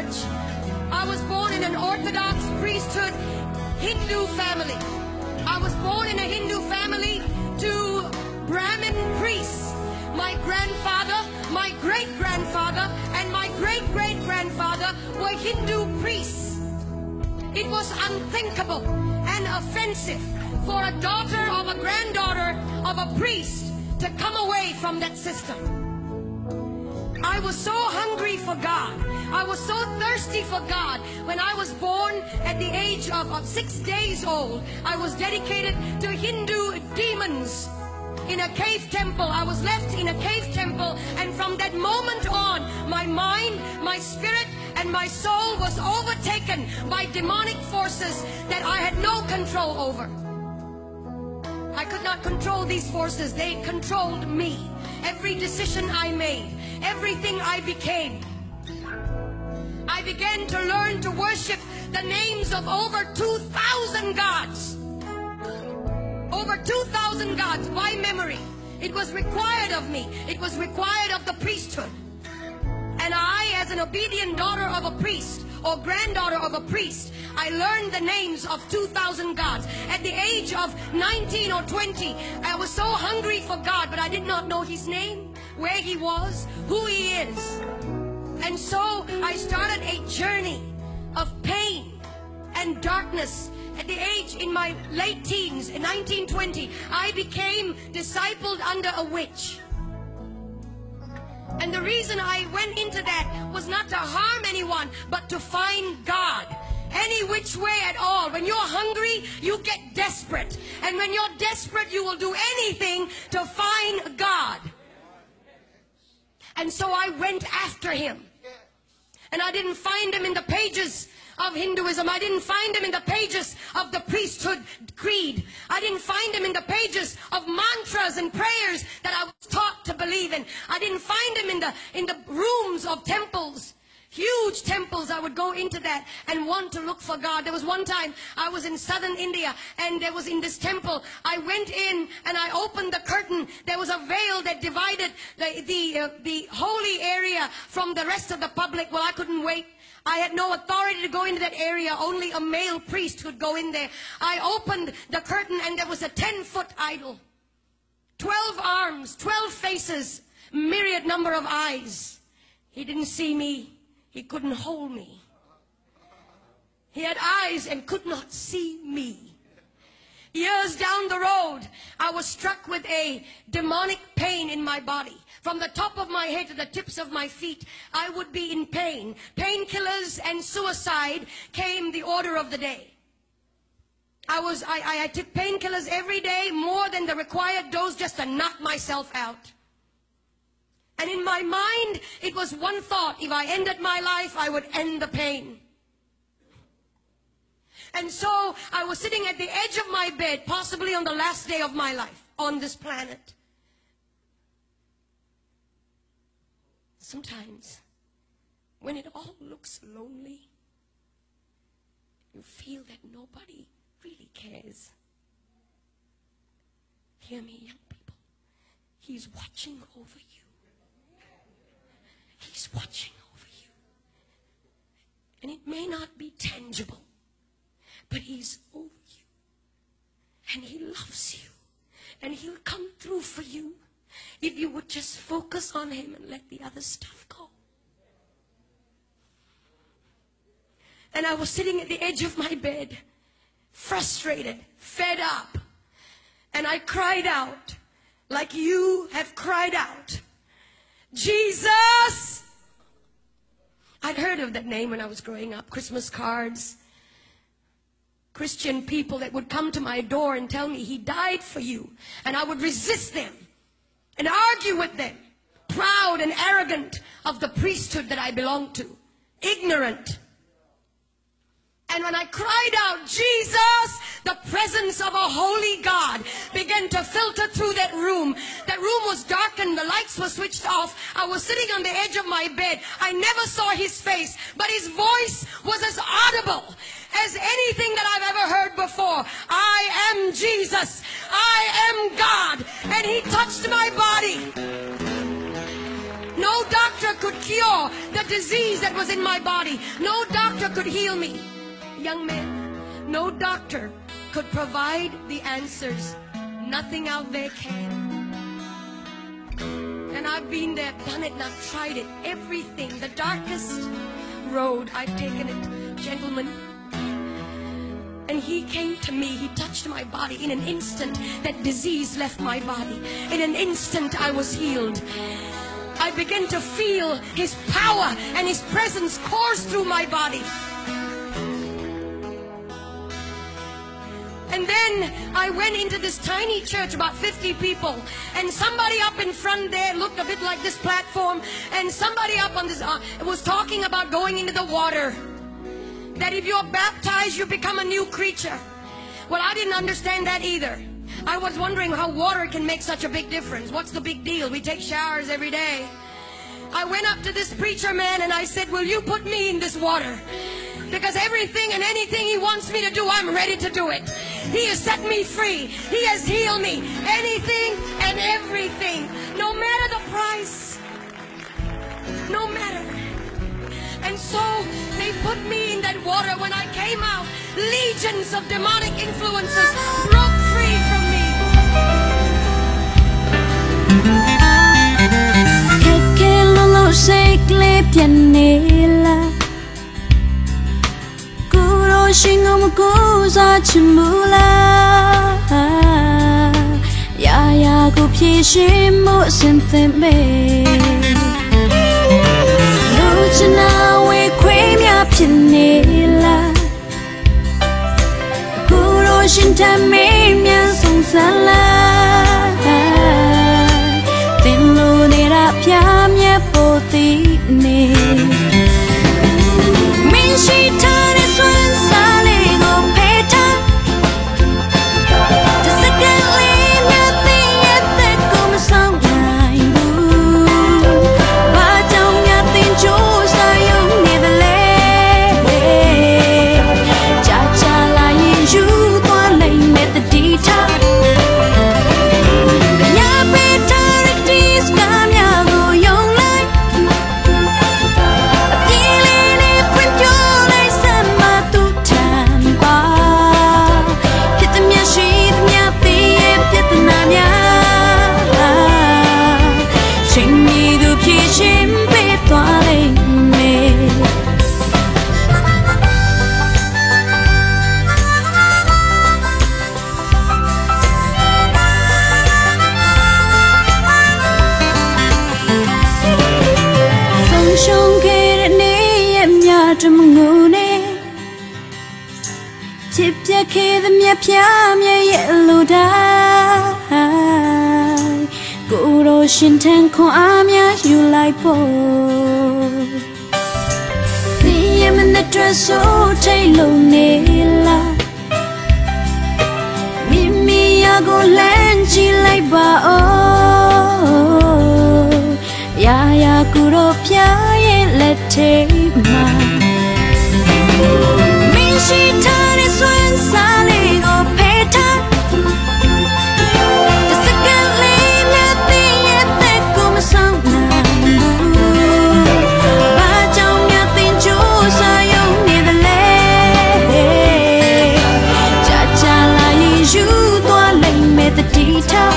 church. I was born in an Orthodox priesthood Hindu family. I was born in a Hindu family to Brahmin priests. My grandfather, my great-grandfather, and my great-great-grandfather were Hindu priests. It was unthinkable and offensive for a daughter of a granddaughter of a priest to come away from that system. I was so hungry for God. I was so thirsty for God. When I was born at the age of 6 days old, I was dedicated to Hindu demons in a cave temple. I was left in a cave temple, and from that moment on, my mind, my spirit, and my soul was overtaken by demonic forces that I had no control over. I could not control these forces. They controlled me. Every decision I made, everything I became. I began to learn to worship the names of over 2,000 gods. Over 2,000 gods by memory. It was required of me. It was required of the priesthood. And I, as an obedient daughter of a priest or granddaughter of a priest, I learned the names of 2,000 gods. At the age of 19 or 20, I was so hungry for God, but I did not know His name, where He was, who He is. And so I started a journey of pain and darkness. At the age, in my late teens, in 1920, I became discipled under a witch. And the reason I went into that was not to harm anyone, but to find God. Any which way at all. When you're hungry, you get desperate. And when you're desperate, you will do anything to find God. And so I went after Him. And I didn't find Him in the pages of Hinduism. I didn't find Him in the pages of the priesthood creed. I didn't find Him in the pages of mantras and prayers that I was taught to believe in. I didn't find Him in the rooms of temples. Huge temples. I would go into that and want to look for God. There was one time I was in southern India, and there was in this temple. I went in and I opened the curtain. There was a veil that divided the holy area from the rest of the public. Well, I couldn't wait. I had no authority to go into that area. Only a male priest could go in there. I opened the curtain, and there was a 10-foot idol. 12 arms, 12 faces, myriad number of eyes. He didn't see me. He couldn't hold me. He had eyes and could not see me. Years down the road, I was struck with a demonic pain in my body. From the top of my head to the tips of my feet, I would be in pain. Painkillers and suicide came the order of the day. I took painkillers every day, more than the required dose, just to knock myself out. And in my mind, it was one thought: if I ended my life, I would end the pain. And so I was sitting at the edge of my bed, possibly on the last day of my life on this planet. Sometimes, when it all looks lonely, you feel that nobody really cares. Hear me, young people. He's watching over you. He's watching over you. And it may not be tangible, but He's over you. And He loves you. And He'll come through for you if you would just focus on Him and let the other stuff go. And I was sitting at the edge of my bed, frustrated, fed up. And I cried out like you have cried out. Jesus! I'd heard of that name when I was growing up. Christmas cards. Christian people that would come to my door and tell me He died for you. And I would resist them and argue with them. Proud and arrogant of the priesthood that I belonged to. Ignorant. And when I cried out, Jesus, the presence of a holy God began to filter through that room. That room was darkened. The lights were switched off. I was sitting on the edge of my bed. I never saw His face, but His voice was as audible as anything that I've ever heard before. I am Jesus. I am God. And He touched my body. No doctor could cure the disease that was in my body. No doctor could heal me. Young man, no doctor could provide the answers. Nothing out there can. And I've been there, done it, and I've tried it. Everything, the darkest road, I've taken it. Gentlemen, and he came to me, he touched my body. In an instant, that disease left my body. In an instant, I was healed. I began to feel his power and his presence course through my body. And then I went into this tiny church, about 50 people, and somebody up in front there looked a bit like this platform, and somebody up on this was talking about going into the water, that if you're baptized you become a new creature. Well, I didn't understand that either. I was wondering how water can make such a big difference. What's the big deal? We take showers every day. I went up to this preacher man and I said, will you put me in this water? Because everything and anything he wants me to do, I'm ready to do it. He has set me free. He has healed me. Anything and everything. No matter the price. No matter. And so they put me in that water. When I came out, legions of demonic influences broke free from me. Shingom goza chimula ya ya go pye shin mo sin thin me lo china we kwei mya phit ne la ko ro shin tan me myan song san la tin lo ne ra phya mye po ti ne min shi ta ne swan the mia pia yellow die. Go to Shintan ko amia you like po. The in the dress so tailor nila. Mimi I go lanchi like ba oh. Ya ya go pia let take my. She turned his one sally go peta. The second lane, nothing yet that comes song now. But I'm nothing choose, I only the lay. Chacha la you do a lane with the detail.